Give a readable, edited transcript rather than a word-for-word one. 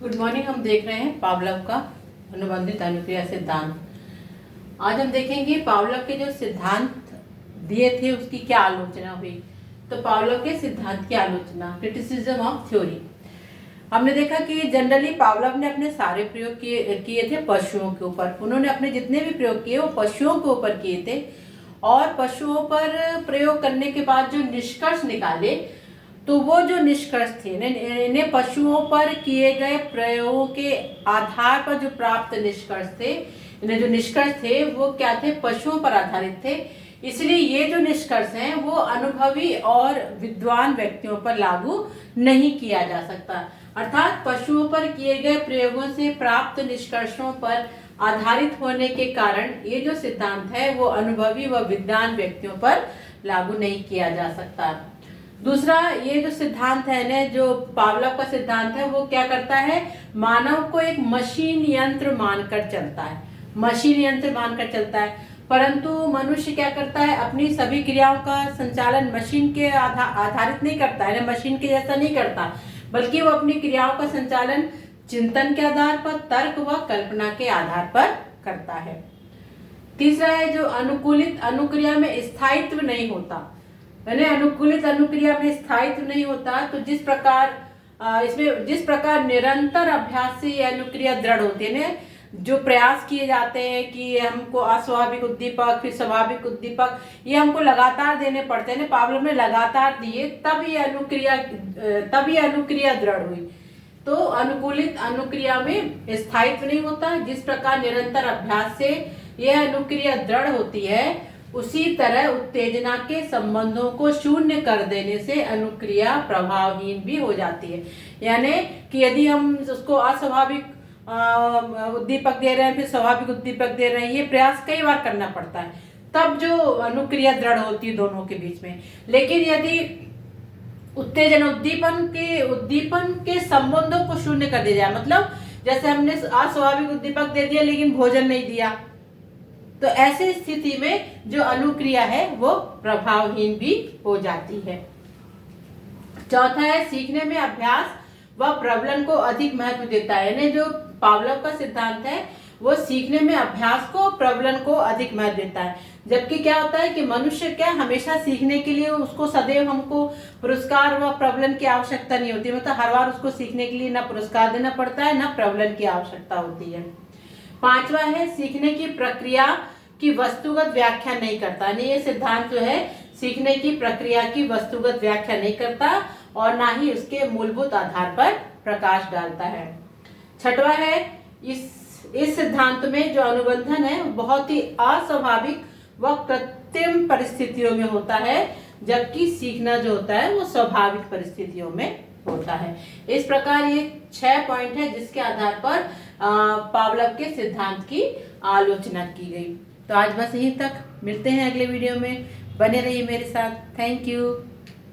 Good morning. हम देख रहे हैं पावलोव का अनुबंधित अनुक्रिया सिद्धांत। आज हम देखेंगे पावलोव के जो सिद्धांत दिए थे उसकी क्या आलोचना हुई। तो पावलोव के सिद्धांत की आलोचना, क्रिटिसिज्म ऑफ थ्योरी। हमने देखा कि जनरली पावलोव ने अपने सारे प्रयोग किए थे पशुओं के ऊपर। उन्होंने अपने जितने भी प्रयोग किए वो पशुओं के ऊपर किए थे और पशुओं पर प्रयोग करने के बाद जो निष्कर्ष निकाले तो वो जो निष्कर्ष थे इन्हें पशुओं पर किए गए प्रयोगों के आधार पर जो प्राप्त निष्कर्ष थे, इन्हें जो निष्कर्ष थे वो क्या थे, पशुओं पर आधारित थे। इसलिए ये जो निष्कर्ष हैं वो अनुभवी और विद्वान व्यक्तियों पर लागू नहीं किया जा सकता। अर्थात पशुओं पर किए गए प्रयोगों से प्राप्त निष्कर्षों पर आधारित होने के कारण ये जो सिद्धांत है वो अनुभवी व विद्वान व्यक्तियों पर लागू नहीं किया जा सकता। दूसरा, ये जो सिद्धांत है ना, जो पावलोव का सिद्धांत है वो क्या करता है, मानव को एक मशीन यंत्र मानकर चलता है, मशीन यंत्र मानकर चलता है। परंतु मनुष्य क्या करता है, अपनी सभी क्रियाओं का संचालन मशीन के आधारित नहीं करता है, मशीन के जैसा नहीं करता, बल्कि वो अपनी क्रियाओं का संचालन चिंतन के आधार पर, तर्क व कल्पना के आधार पर करता है। तीसरा है जो अनुकूलित अनुक्रिया में स्थायित्व नहीं होता, यानी अनुकूलित अनुक्रिया में स्थायित्व नहीं होता। तो जिस प्रकार निरंतर अभ्यास से ये अनुक्रिया दृढ़ होती है ना, जो प्रयास किए जाते हैं कि हमको अस्वाभाविक उद्दीपक फिर स्वाभाविक उद्दीपक ये हमको लगातार देने पड़ते हैं ना, पावलोव ने लगातार दिए तब ये अनुक्रिया दृढ़ हुई। तो अनुकूलित अनुक्रिया में स्थायित्व नहीं होता। जिस प्रकार निरंतर अभ्यास से यह अनुक्रिया दृढ़ होती है, उसी तरह उत्तेजना के संबंधों को शून्य कर देने से अनुक्रिया प्रभावहीन भी हो जाती है। यानी कि यदि हम उसको अस्वाभाविक उद्दीपक दे रहे हैं फिर स्वाभाविक उद्दीपक दे रहे हैं, ये प्रयास कई बार करना पड़ता है, तब जो अनुक्रिया दृढ़ होती है दोनों के बीच में। लेकिन यदि उत्तेजन उद्दीपन के संबंधों को शून्य कर दिया जाए, मतलब जैसे हमने अस्वाभाविक उद्दीपक दे दिया लेकिन भोजन नहीं दिया, तो ऐसी स्थिति में जो अनुक्रिया है वो प्रभावहीन भी हो जाती है। चौथा है सीखने में अभ्यास व प्रबलन को अधिक महत्व देता है। यानी जो पावलोव का सिद्धांत है वो सीखने में अभ्यास को, प्रबलन को अधिक महत्व देता है। जबकि क्या होता है कि मनुष्य क्या हमेशा सीखने के लिए उसको सदैव हमको पुरस्कार व प्रबलन की आवश्यकता नहीं होती, मतलब हर बार उसको सीखने के लिए ना पुरस्कार देना पड़ता है ना प्रबलन की आवश्यकता होती है। पांचवा है सीखने की प्रक्रिया की वस्तुगत व्याख्या नहीं करता। नहीं, ये सिद्धांत जो है सीखने की प्रक्रिया की वस्तुगत व्याख्या नहीं करता और ना ही उसके मूलभूत आधार पर प्रकाश डालता है। छठवा है इस सिद्धांत में जो अनुबंधन है बहुत ही अस्वाभाविक व कृत्रिम परिस्थितियों में होता है, जबकि सीखना जो होता है वो स्वाभाविक परिस्थितियों में होता है। इस प्रकार ये 6 पॉइंट है जिसके आधार पर पावलोव के सिद्धांत की आलोचना की गई। तो आज बस यहीं तक, मिलते हैं अगले वीडियो में, बने रहिए मेरे साथ। Thank you.